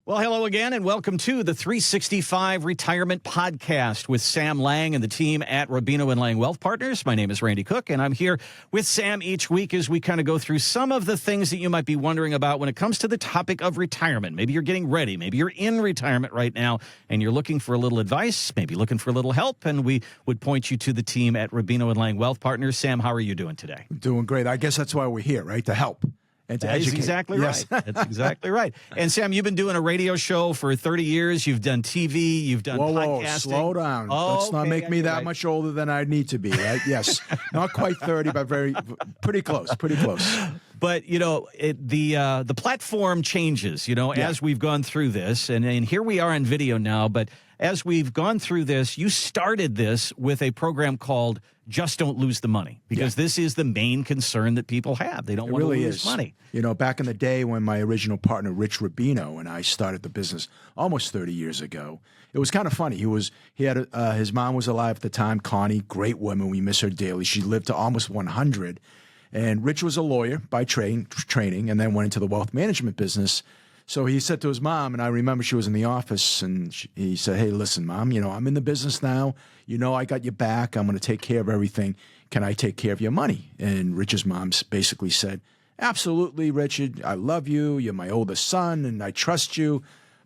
Well, hello again, and welcome to the 365 Retirement Podcast with Sam Liang and the team at Rubino Liang Wealth Partners. My name is Randy Cook, and I'm here with Sam each week as we kind of go through some of the things that you might be wondering about when it comes to the topic of retirement. Maybe you're getting ready. Maybe you're in retirement right now, and you're looking for a little advice, maybe looking for a little help, and we would point you to the team at Rubino Liang Wealth Partners. Sam, how are you doing today? I'm doing great. I guess that's why we're here, right? To help. And to That's educate. exactly Yes. right. That's exactly right. And Sam, you've been doing a radio show for 30 years. You've done TV. You've done Whoa, podcasting. slow down. Oh, Let's not make me that much older than I need to be, right? Yes. Not quite 30, but pretty close, pretty close. But, you know, the platform changes, as we've gone through this. And here we are on video now. But as we've gone through this, you started this with a program called Just Don't Lose the Money, because this is the main concern that people have. They don't want to lose money. Back in the day when my original partner, Rich Rubino, and I started the business almost 30 years ago, it was kind of funny. He had his mom was alive at the time, Connie, great woman. We miss her daily. She lived to almost 100. And Rich was a lawyer by training and then went into the wealth management business. So he said to his mom, and I remember she was in the office, and he said, "Hey, listen, Mom, I'm in the business now. I got your back. I'm going to take care of everything. Can I take care of your money?" And Rich's mom basically said, "Absolutely, Richard. I love you. You're my oldest son, and I trust you.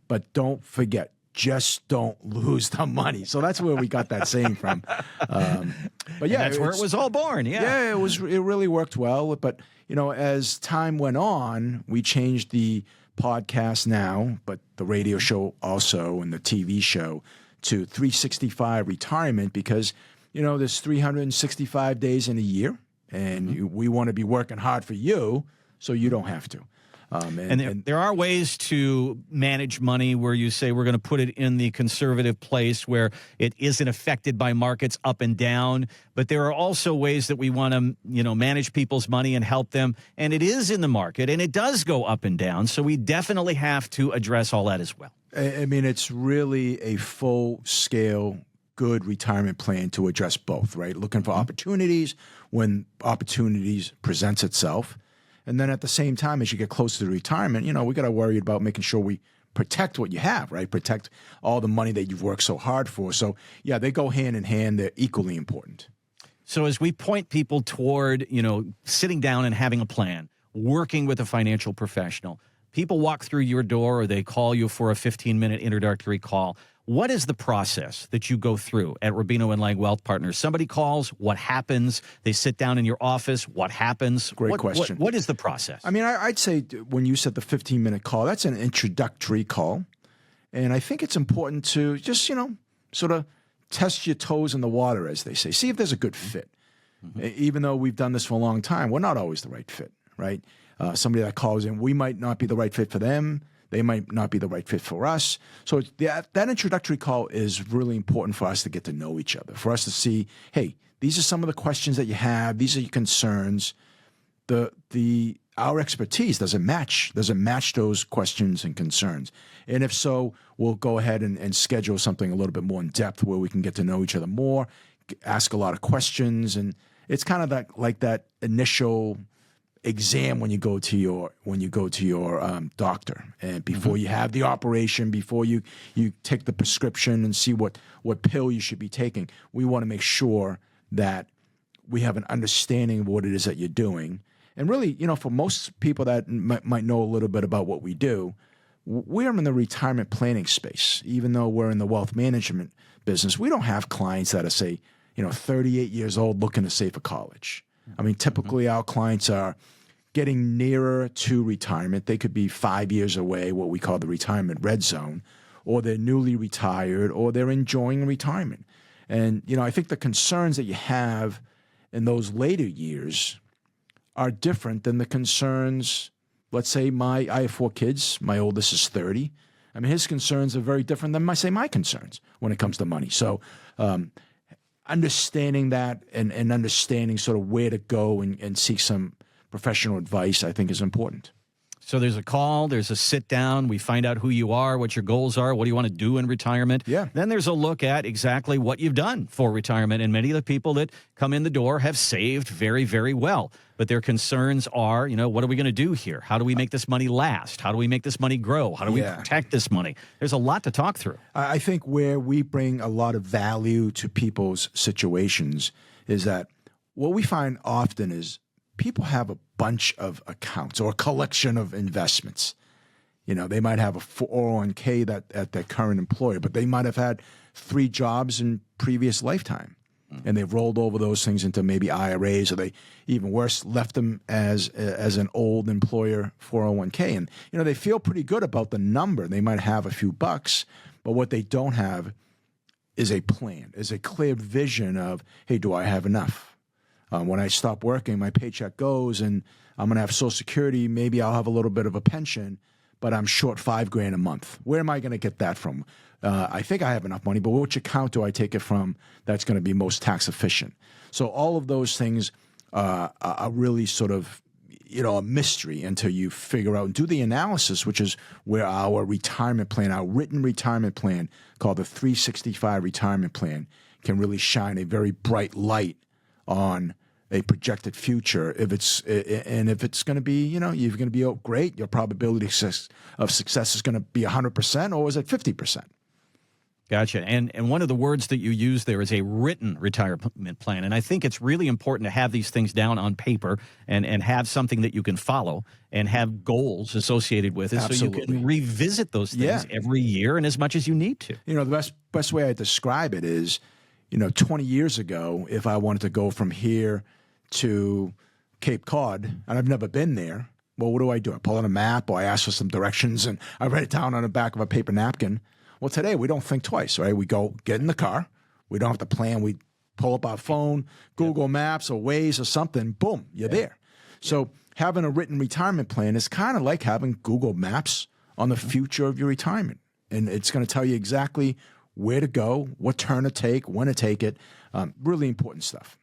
But don't forget, just don't lose the money." So that's where we got that saying from. But yeah, that's where it was all born. Yeah, it really worked well. But as time went on, we changed the podcast now, but the radio show also, and the TV show, to 365 Retirement, because there's 365 days in a year, and we want to be working hard for you so you don't have to. And there are ways to manage money where you say we're going to put it in the conservative place where it isn't affected by markets up and down. But there are also ways that we want to, manage people's money and help them. And it is in the market, and it does go up and down. So we definitely have to address all that as well. I mean, it's really a full-scale, good retirement plan to address both, right? Looking for opportunities when opportunities presents itself. And then at the same time, as you get closer to retirement, we got to worry about making sure we protect what you have, right? Protect all the money that you've worked so hard for. So, yeah, they go hand in hand. They're equally important. So as we point people toward, sitting down and having a plan, working with a financial professional, people walk through your door or they call you for a 15-minute introductory call. What is the process that you go through at Rubino Liang Wealth Partners? Somebody calls, what happens? They sit down in your office, what happens? Great question. What is the process? I mean, I'd say when you said the 15-minute call, that's an introductory call. And I think it's important to just, sort of test your toes in the water, as they say. See if there's a good fit. Even though we've done this for a long time, we're not always the right fit, right? Somebody that calls in, we might not be the right fit for them. They might not be the right fit for us. So that introductory call is really important for us to get to know each other, for us to see, hey, these are some of the questions that you have. These are your concerns. Our expertise doesn't match those questions and concerns. And if so, we'll go ahead and schedule something a little bit more in depth where we can get to know each other more, ask a lot of questions. And it's kind of like that initial exam when you go to your doctor, and before you have the operation, before you take the prescription and see what pill you should be taking, we want to make sure that we have an understanding of what it is that you're doing. And really, for most people that might know a little bit about what we do, we're in the retirement planning space. Even though we're in the wealth management business, we don't have clients that are, say, 38 years old looking to save for college. I mean, typically our clients are getting nearer to retirement. They could be 5 years away, what we call the retirement red zone, or they're newly retired, or they're enjoying retirement. And, I think the concerns that you have in those later years are different than the concerns, let's say I have 4 kids. My oldest is 30. I mean, his concerns are very different than my concerns when it comes to money. So understanding that and understanding sort of where to go and seek some professional advice, I think, is important. So there's a call, there's a sit down, we find out who you are, what your goals are, what do you want to do in retirement. Yeah. Then there's a look at exactly what you've done for retirement. And many of the people that come in the door have saved very, very well. But their concerns are, what are we going to do here? How do we make this money last? How do we make this money grow? How do we protect this money? There's a lot to talk through. I think where we bring a lot of value to people's situations is that what we find often is people have a bunch of accounts or a collection of investments. They might have a 401k at their current employer, but they might have had 3 jobs in previous lifetime. And they've rolled over those things into maybe IRAs, or they, even worse, left them as an old employer 401k. And, they feel pretty good about the number. They might have a few bucks, but what they don't have is a plan, is a clear vision of, hey, do I have enough? When I stop working, my paycheck goes and I'm going to have Social Security. Maybe I'll have a little bit of a pension, but I'm short $5,000 a month. Where am I going to get that from? I think I have enough money, but which account do I take it from that's going to be most tax efficient? So all of those things are really sort of, a mystery until you figure out and do the analysis, which is where our retirement plan, our written retirement plan called the 365 retirement plan, can really shine a very bright light on a projected future. If it's going to be, you're going to be great, your probability of success is going to be 100%, or is it 50%? Gotcha. And one of the words that you use there is a written retirement plan. And I think it's really important to have these things down on paper and have something that you can follow and have goals associated with it. Absolutely. So you can revisit those things every year and as much as you need to. The best way I describe it is, 20 years ago, if I wanted to go from here to Cape Cod, and I've never been there, well, what do? I pull out a map, or I ask for some directions, and I write it down on the back of a paper napkin. Well, today we don't think twice, right? We go get in the car. We don't have to plan. We pull up our phone, Google Maps or Waze or something. Boom, you're there. So having a written retirement plan is kind of like having Google Maps on the future of your retirement. And it's going to tell you exactly where to go, what turn to take, when to take it. Really important stuff.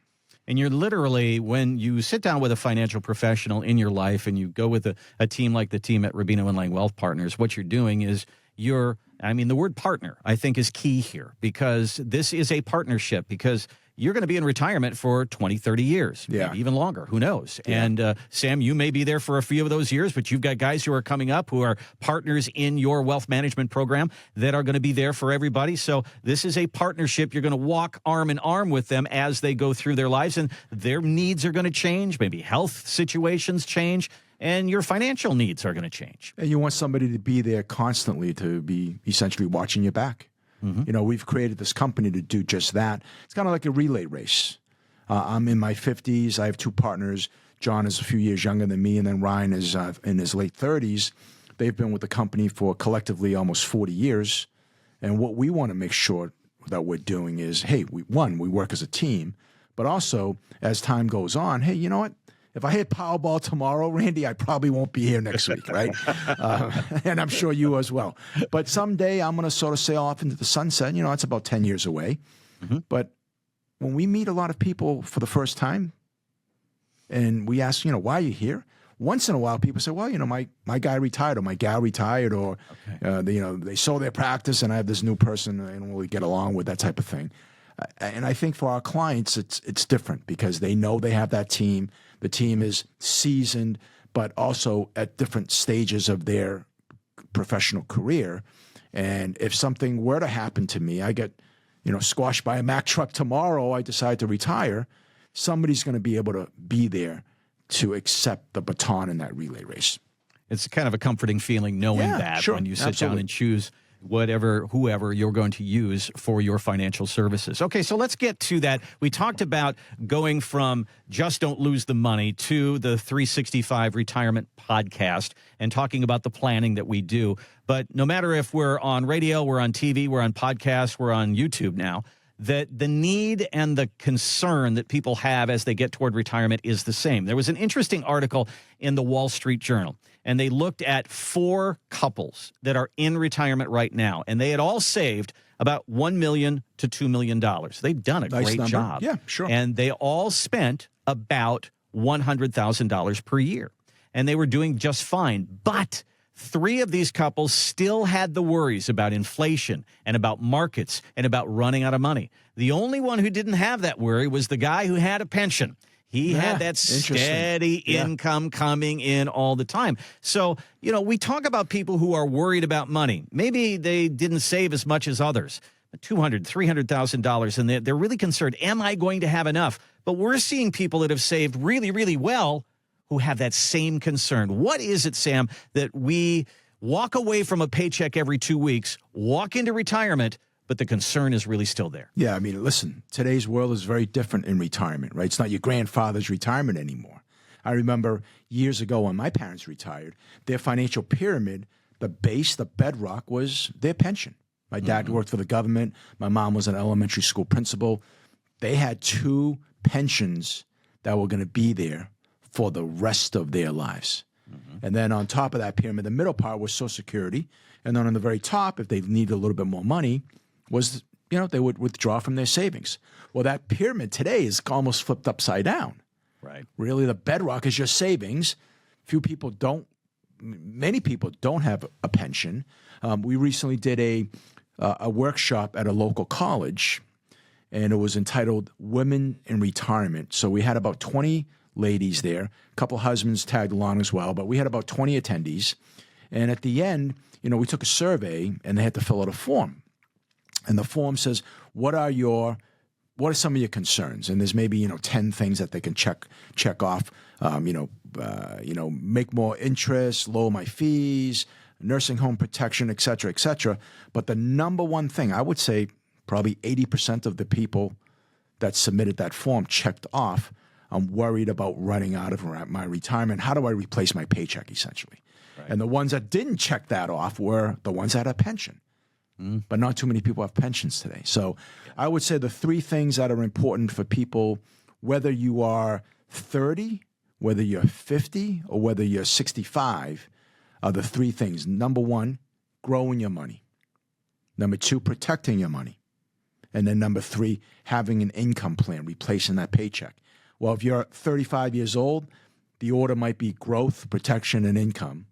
And you're literally, when you sit down with a financial professional in your life and you go with a team like the team at Rubino Liang Wealth Partners, what you're doing is the word partner, I think, is key here, because this is a partnership, because you're going to be in retirement for 20, 30 years, maybe even longer. Who knows? Yeah. And Sam, you may be there for a few of those years, but you've got guys who are coming up who are partners in your wealth management program that are going to be there for everybody. So this is a partnership. You're going to walk arm in arm with them as they go through their lives, and their needs are going to change. Maybe health situations change, and your financial needs are going to change. And you want somebody to be there constantly, to be essentially watching your back. Mm-hmm. We've created this company to do just that. It's kind of like a relay race. I'm in my 50s. I have 2 partners. John is a few years younger than me, and then Ryan is in his late 30s. They've been with the company for collectively almost 40 years. And what we want to make sure that we're doing is, hey, we work as a team, but also as time goes on, hey, you know what? If I hit Powerball tomorrow, Randy, I probably won't be here next week, right? And I'm sure you as well. But someday I'm going to sort of sail off into the sunset. It's about 10 years away. Mm-hmm. But when we meet a lot of people for the first time and we ask, why are you here? Once in a while, people say, well, my guy retired, or my gal retired, or, they sold their practice and I have this new person and we get along with, that type of thing. And I think for our clients, it's different, because they know they have that team. The team is seasoned, but also at different stages of their professional career. And if something were to happen to me, I get, squashed by a Mack truck tomorrow, I decide to retire, somebody's going to be able to be there to accept the baton in that relay race. It's kind of a comforting feeling knowing that when you sit down and choose whoever you're going to use for your financial services. Okay, so let's get to that. We talked about going from Just Don't Lose the Money to the 365 Retirement Podcast and talking about the planning that we do. But no matter if we're on radio, we're on TV, we're on podcasts, we're on YouTube now, that the need and the concern that people have as they get toward retirement is the same. There was an interesting article in the Wall Street Journal, and they looked at 4 couples that are in retirement right now, and they had all saved about $1 million to $2 million. They've done a great job. Yeah, sure. And they all spent about $100,000 per year. and they were doing just fine. But 3 of these couples still had the worries about inflation and about markets and about running out of money. The only one who didn't have that worry was the guy who had a pension. He had that steady income coming in all the time. So, we talk about people who are worried about money. Maybe they didn't save as much as others, $200,000, $300,000, and they're really concerned, am I going to have enough? But we're seeing people that have saved really, really well who have that same concern. What is it, Sam, that we walk away from a paycheck every 2 weeks, walk into retirement, but the concern is really still there? Yeah, I mean, listen, today's world is very different in retirement, right? It's not your grandfather's retirement anymore. I remember years ago when my parents retired, their financial pyramid, the base, the bedrock was their pension. My dad worked for the government. My mom was an elementary school principal. They had 2 pensions that were going to be there for the rest of their lives. And then on top of that pyramid, the middle part was Social Security. And then on the very top, if they needed a little bit more money, was, they would withdraw from their savings. Well, that pyramid today is almost flipped upside down. Right. Really, the bedrock is your savings. Many people don't have a pension. We recently did a workshop at a local college, and it was entitled Women in Retirement. So we had about 20 ladies there, a couple husbands tagged along as well, but we had about 20 attendees. And at the end, we took a survey, and they had to fill out a form. And the form says, what are some of your concerns? And there's maybe 10 things that they can check off. Make more interest, lower my fees, nursing home protection, et cetera, et cetera. But the number one thing, I would say probably 80% of the people that submitted that form checked off, I'm worried about running out of my retirement. How do I replace my paycheck, essentially? Right. And the ones that didn't check that off were the ones that had a pension. But not too many people have pensions today. So I would say the 3 things that are important for people, whether you are 30, whether you're 50, or whether you're 65, are the 3 things. Number 1, growing your money. Number 2, protecting your money. And then number 3, having an income plan, replacing that paycheck. Well, if you're 35 years old, the order might be growth, protection, and income.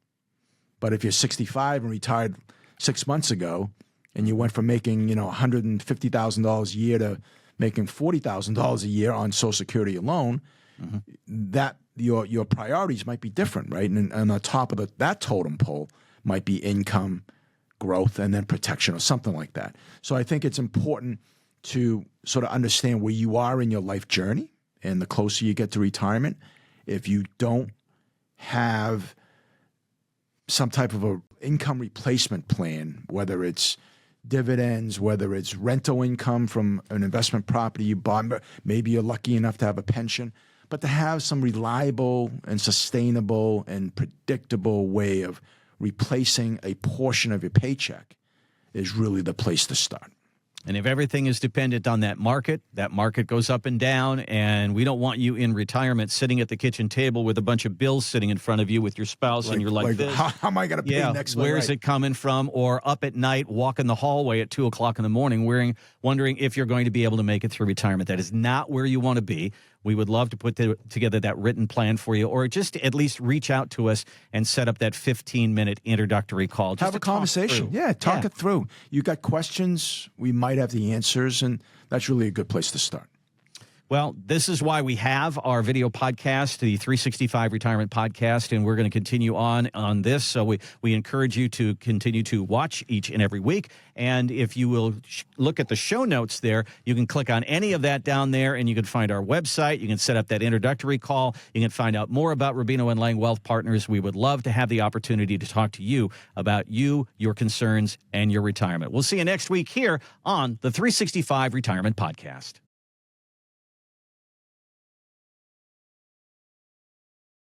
But if you're 65 and retired 6 months ago, and you went from making, $150,000 a year to making $40,000 a year on Social Security alone, that your priorities might be different, right? And on the top of that totem pole might be income, growth, and then protection or something like that. So I think it's important to sort of understand where you are in your life journey, and the closer you get to retirement, if you don't have some type of a income replacement plan, whether it's dividends, whether it's rental income from an investment property you bought, maybe you're lucky enough to have a pension, but to have some reliable and sustainable and predictable way of replacing a portion of your paycheck is really the place to start. And if everything is dependent on that market goes up and down, and we don't want you in retirement sitting at the kitchen table with a bunch of bills sitting in front of you with your spouse, and you're like this. How am I going to pay next month? Where's it coming from? Or up at night, walking the hallway at 2 o'clock in the morning, wondering if you're going to be able to make it through retirement. That is not where you want to be. We would love to put together that written plan for you, or just at least reach out to us and set up that 15-minute introductory call. Just have a conversation. Talk it through. You got questions, we might have the answers, and that's really a good place to start. Well, this is why we have our video podcast, the 365 Retirement Podcast, and we're going to continue on this. So we encourage you to continue to watch each and every week. And if you will look at the show notes there, you can click on any of that down there, and you can find our website. You can set up that introductory call. You can find out more about Rubino and Liang Wealth Partners. We would love to have the opportunity to talk to you about you, your concerns, and your retirement. We'll see you next week here on the 365 Retirement Podcast.